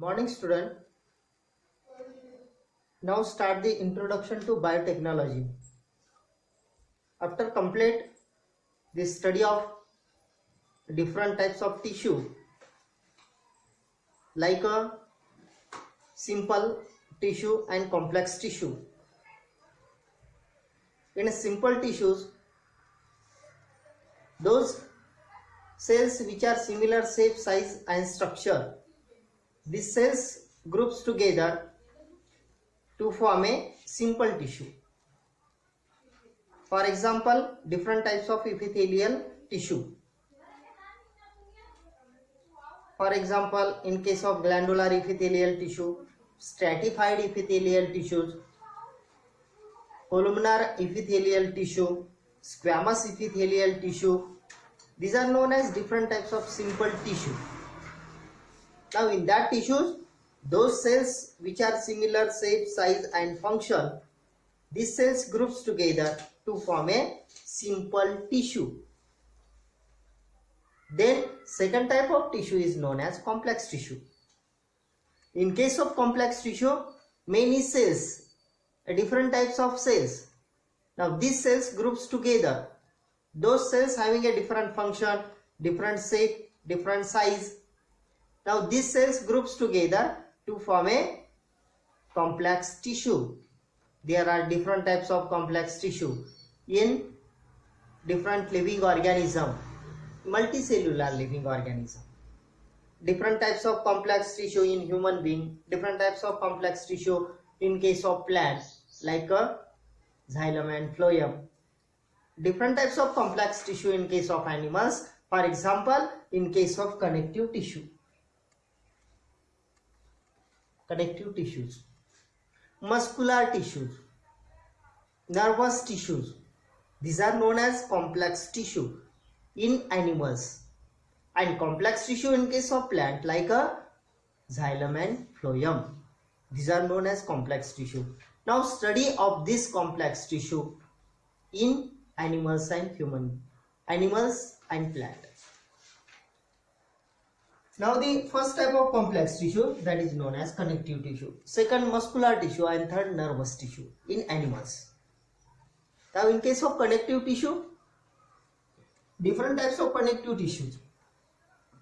Morning student. Now start the introduction to biotechnology. After complete the study of different types of tissue like a simple tissue and complex tissue. In simple tissues, those cells which are similar shape, size and structure, these cells groups together to form a simple tissue. For example, different types of epithelial tissue. For example, in case of glandular epithelial tissue, stratified epithelial tissues, columnar epithelial tissue, squamous epithelial tissue, these are known as different types of simple tissue. Now in that tissues, those cells which are similar shape, size and function, these cells groups together to form a simple tissue. Then second type of tissue is known as complex tissue. In case of complex tissue, many cells, different types of cells. Now these cells groups together. Those cells having a different function, different shape, different size. Now these cells groups together to form a complex tissue. There are different types of complex tissue in different living organism, multicellular living organism. Different types of complex tissue in human being, different types of complex tissue in case of plants like a xylem and phloem. Different types of complex tissue in case of animals, for example, in case of connective tissue. Connective tissues, muscular tissues, nervous tissues, these are known as complex tissue in animals, and complex tissue in case of plant like a xylem and phloem, these are known as complex tissue. Now study of this complex tissue in animals and animals and plant. Now the first type of complex tissue, that is known as connective tissue, second muscular tissue and third nervous tissue in animals. Now in case of connective tissue, different types of connective tissues.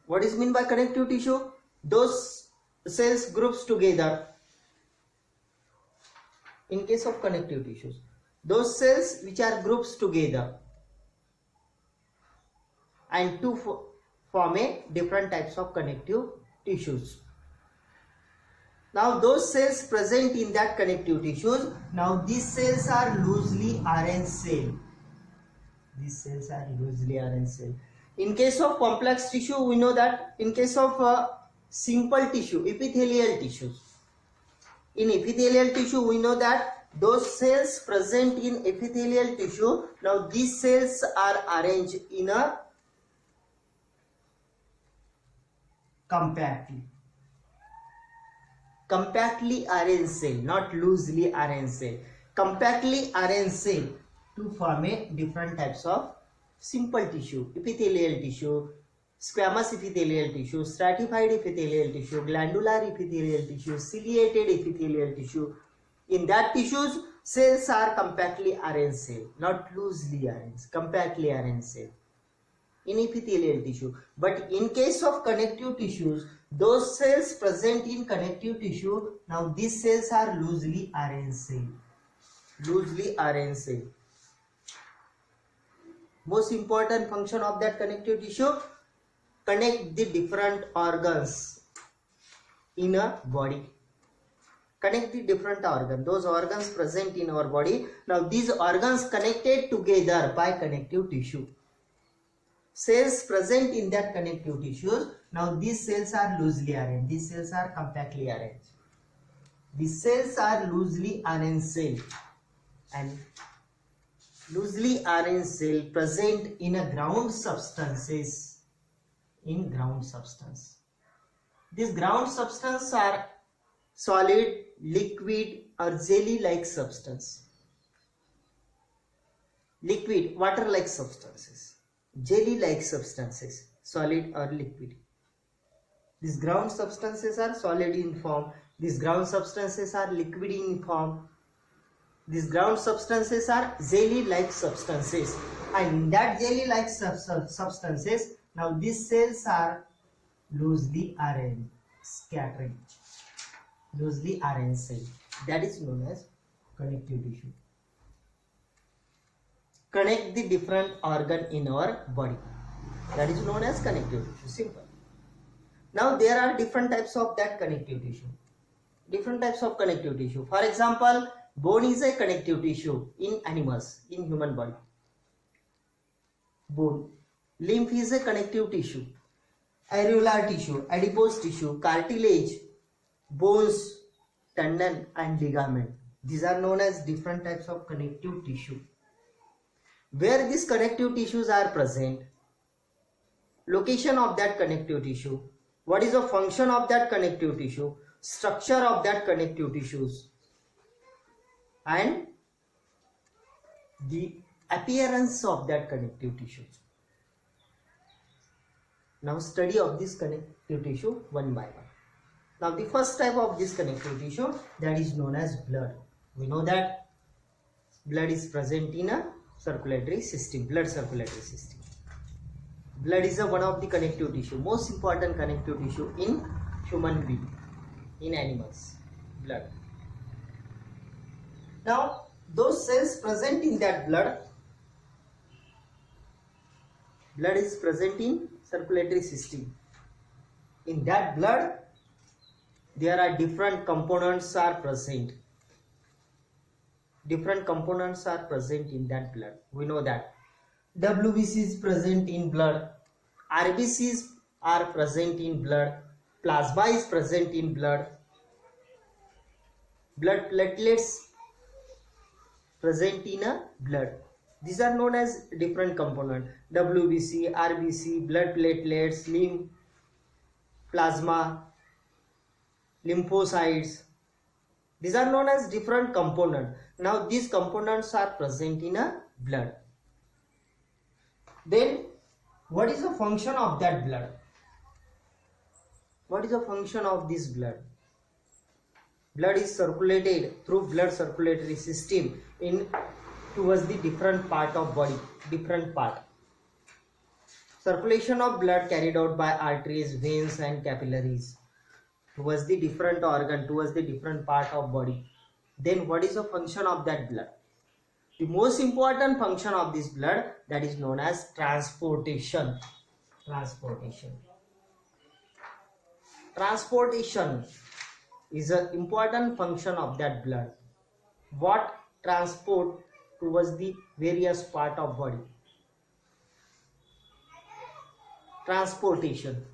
What is meant by connective tissue? Those cells groups together. In case of connective tissues, those cells which are groups together and to form a different types of connective tissues. Now those cells present in that connective tissues, now these cells are loosely arranged cell. These cells are loosely arranged cell. In case of complex tissue, we know that in case of simple tissue, epithelial tissues, in epithelial tissue we know that those cells present in epithelial tissue, now these cells are arranged in a compactly arranged cell, not loosely arranged cell, compactly arranged cell to form a different types of simple tissue, epithelial tissue, squamous epithelial tissue, stratified epithelial tissue, glandular epithelial tissue, ciliated epithelial tissue. In that tissues, cells are compactly arranged cell, not loosely arranged, compactly arranged cell in epithelial tissue. But in case of connective tissues, those cells present in connective tissue, now these cells are loosely arranged cell. Loosely arranged cell. Most important function of that connective tissue, connect the different organs in a body. Connect the different organs, those organs present in our body. Now these organs connected together by connective tissue. Cells present in that connective tissues, now these cells are loosely arranged, these cells are compactly arranged. These cells are loosely arranged cell, and loosely arranged cell present in a ground substances, in ground substance. These ground substance are solid, liquid or jelly like substance. Liquid, water like substances, jelly like substances, solid or liquid. These ground substances are solid in form. These ground substances are liquid in form. These ground substances are jelly-like substances. And in that jelly-like substances, now these cells are loosely arranged, scattering. Loosely arranged cell. That is known as connective tissue. Connect the different organ in our body. That is known as connective tissue. Simple. Now there are different types of that connective tissue. Different types of connective tissue. For example, bone is a connective tissue in animals, in human body. Bone. Lymph is a connective tissue. Areolar tissue, adipose tissue, cartilage, bones, tendon and ligament. These are known as different types of connective tissue. Where these connective tissues are present, location of that connective tissue, what is the function of that connective tissue, structure of that connective tissues, and the appearance of that connective tissue. Now study of this connective tissue one by one. Now the first type of this connective tissue, that is known as blood. We know that blood is present in a circulatory system, blood circulatory system. Blood is one of the connective tissue, most important connective tissue in human being, in animals, blood. Now those cells present in that blood is present in circulatory system. In that blood there are different components are present. Different components are present in that blood. We know that WBC is present in blood, RBCs are present in blood, plasma is present in blood, blood platelets present in a blood. These are known as different components. WBC, RBC, blood platelets, lymph, plasma, lymphocytes. These are known as different components. Now these components are present in a blood. Then what is the function of that blood? What is the function of this blood? Blood is circulated through blood circulatory system towards the different part of body, different part. Circulation of blood carried out by arteries, veins and capillaries towards the different organ, towards the different part of body. Then what is the function of that blood? The most important function of this blood, that is known as transportation. Transportation. Transportation is an important function of that blood. What transport towards the various part of body? Transportation.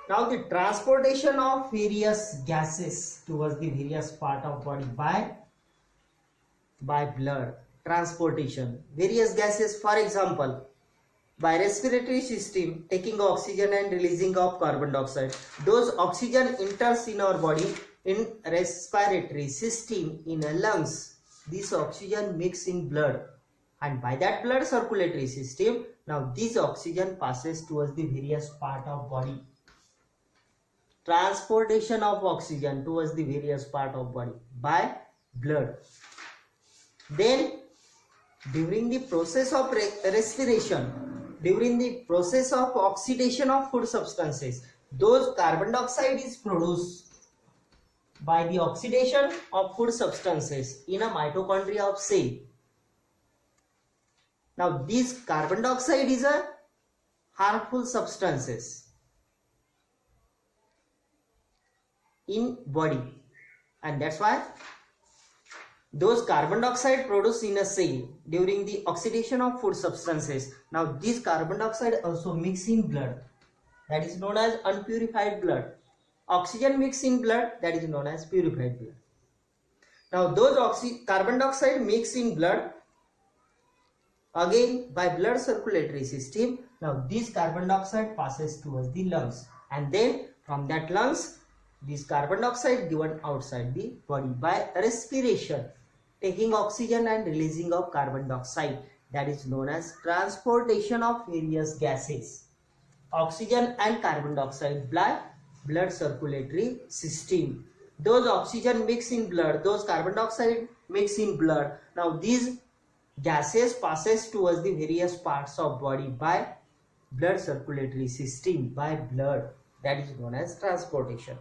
Now the transportation of various gases towards the various part of body by blood. Transportation. Various gases, for example, by respiratory system, taking oxygen and releasing of carbon dioxide. Those oxygen enters in our body in respiratory system, in a lungs. This oxygen mix in blood, and by that blood circulatory system, now this oxygen passes towards the various part of body. Transportation of oxygen towards the various part of body by blood. Then during the process of respiration, during the process of oxidation of food substances, those carbon dioxide is produced by the oxidation of food substances in a mitochondria of cell. Now this carbon dioxide is a harmful substances in body, and that's why those carbon dioxide produced in a cell during the oxidation of food substances, now this carbon dioxide also mix in blood, that is known as unpurified blood. Oxygen mix in blood, that is known as purified blood. Now those carbon dioxide mix in blood again by blood circulatory system. Now this carbon dioxide passes towards the lungs, and then from that lungs this carbon dioxide given outside the body by respiration, taking oxygen and releasing of carbon dioxide. That is known as transportation of various gases, oxygen and carbon dioxide by blood circulatory system. Those oxygen mix in blood, those carbon dioxide mix in blood. Now these gases passes towards the various parts of body by blood circulatory system, by blood. That is known as transportation.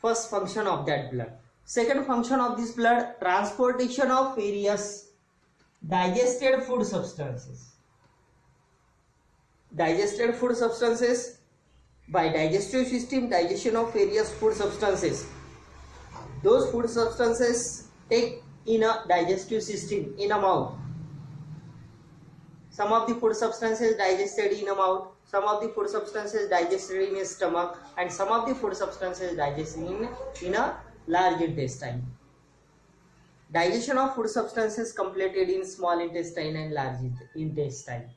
First function of that blood. Second function of this blood, transportation of various digested food substances. Digested food substances, by digestive system, digestion of various food substances. Those food substances take in a digestive system, in a mouth. Some of the food substances digested in a mouth, some of the food substances digested in a stomach, and some of the food substances digested in a large intestine. Digestion of food substances completed in small intestine and large intestine.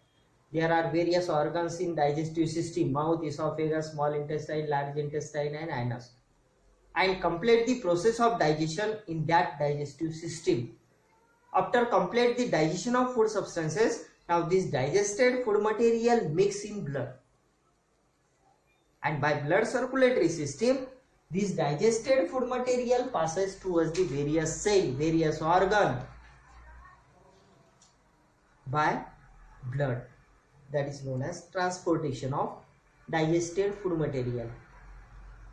There are various organs in digestive system: mouth, esophagus, small intestine, large intestine, and anus. And complete the process of digestion in that digestive system. After complete the digestion of food substances, now this digested food material mix in blood. And by blood circulatory system, this digested food material passes towards the various cell, various organ by blood. That is known as transportation of digested food material.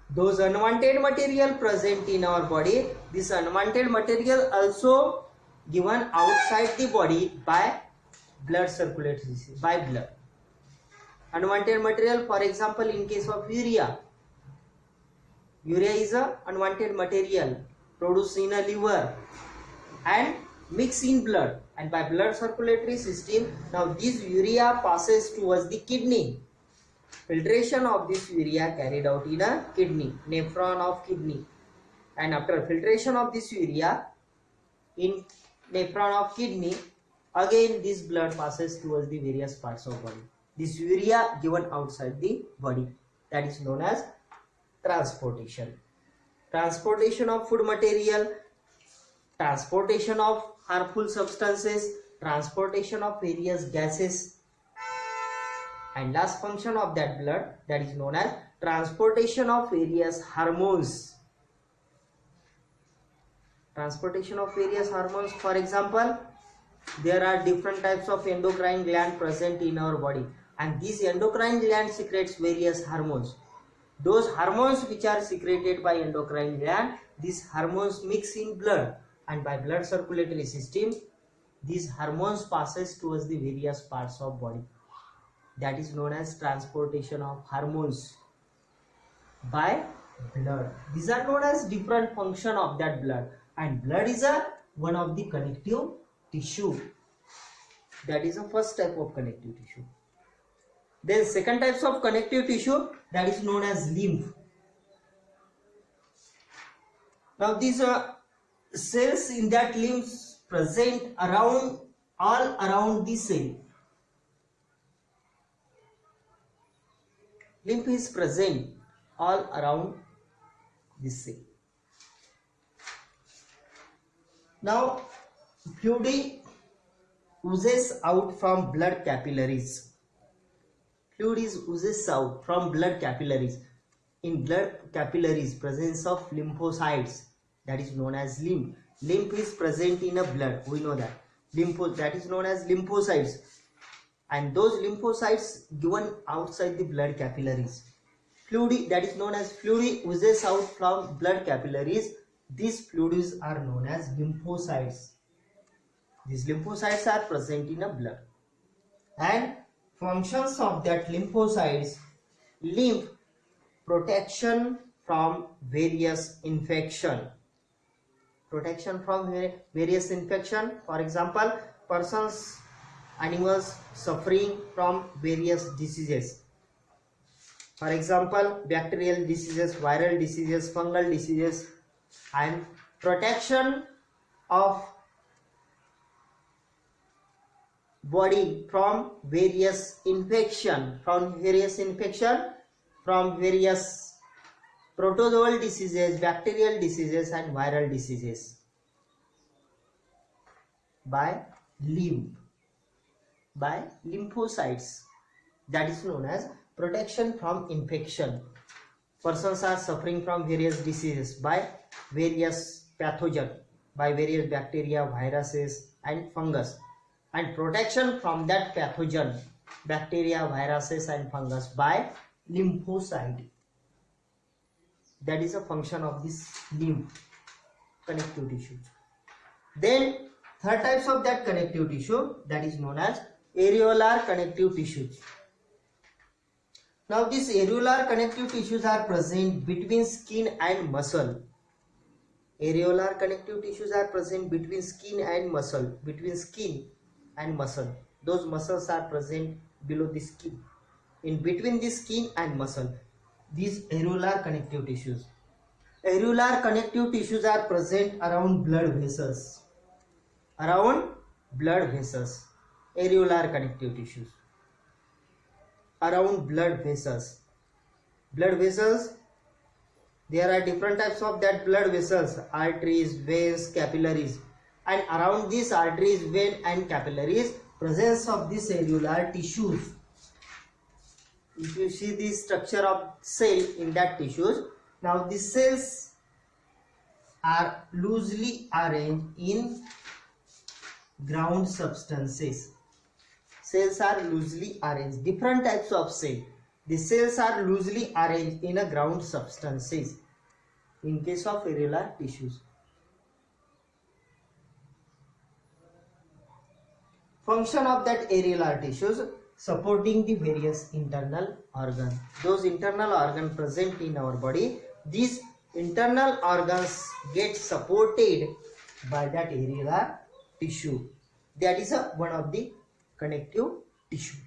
Those unwanted material present in our body, this unwanted material also given outside the body by blood circulatory system, by blood. Unwanted material, for example, in case of urea. Urea is a unwanted material produced in a liver and mix in blood, and by blood circulatory system, now this urea passes towards the kidney. Filtration of this urea carried out in a kidney, nephron of kidney, and after filtration of this urea in nephron of kidney, again this blood passes towards the various parts of body. This urea given outside the body, that is known as transportation. Transportation of food material, transportation of harmful substances, transportation of various gases, and last function of that blood, that is known as transportation of various hormones. Transportation of various hormones, for example, there are different types of endocrine gland present in our body, and this endocrine gland secretes various hormones. Those hormones which are secreted by endocrine gland, these hormones mix in blood, and by blood circulatory system, these hormones passes towards the various parts of body. That is known as transportation of hormones by blood. These are known as different function of that blood, and blood is one of the connective tissue. That is the first type of connective tissue. Then second types of connective tissue, that is known as lymph. Now these cells in that lymph present all around the cell. Lymph is present all around the cell. Now fluid oozes out from blood capillaries. Fluid oozes out from blood capillaries. In blood capillaries, presence of lymphocytes, that is known as lymph. Lymph is present in a blood, we know that. That is known as lymphocytes. And those lymphocytes given outside the blood capillaries. Fluid, that is known as fluid oozes out from blood capillaries. These fluids are known as lymphocytes. These lymphocytes are present in a blood. And functions of that lymphocytes: lymph, protection from various infection. Protection from various infection. For example, persons, animals suffering from various diseases. For example, bacterial diseases, viral diseases, fungal diseases, and protection of body from various infection, from various protozoal diseases, bacterial diseases, and viral diseases by lymph, by lymphocytes. That is known as protection from infection. Persons are suffering from various diseases by various pathogen, by various bacteria, viruses and fungus, and protection from that pathogen, bacteria, viruses and fungus by lymphocyte. That is a function of this lymph connective tissue. Then third types of that connective tissue, that is known as areolar connective tissues. Now these areolar connective tissues are present between skin and muscle. Areolar connective tissues are present between skin and muscle. Between skin and muscle. Those muscles are present below the skin. In between the skin and muscle. These areolar connective tissues. Areolar connective tissues are present around blood vessels. Around blood vessels. Areolar connective tissues. Around blood vessels. Blood vessels, there are different types of that blood vessels, arteries, veins, capillaries, and around these arteries, veins and capillaries, presence of these areolar tissues. If you see the structure of cell in that tissues, now the cells are loosely arranged in ground substances. Cells are loosely arranged. Different types of cell. The cells are loosely arranged in a ground substances. In case of areolar tissues. Function of that areolar tissues, supporting the various internal organs. Those internal organs present in our body, these internal organs get supported by that areolar tissue. That is one of the connective tissue.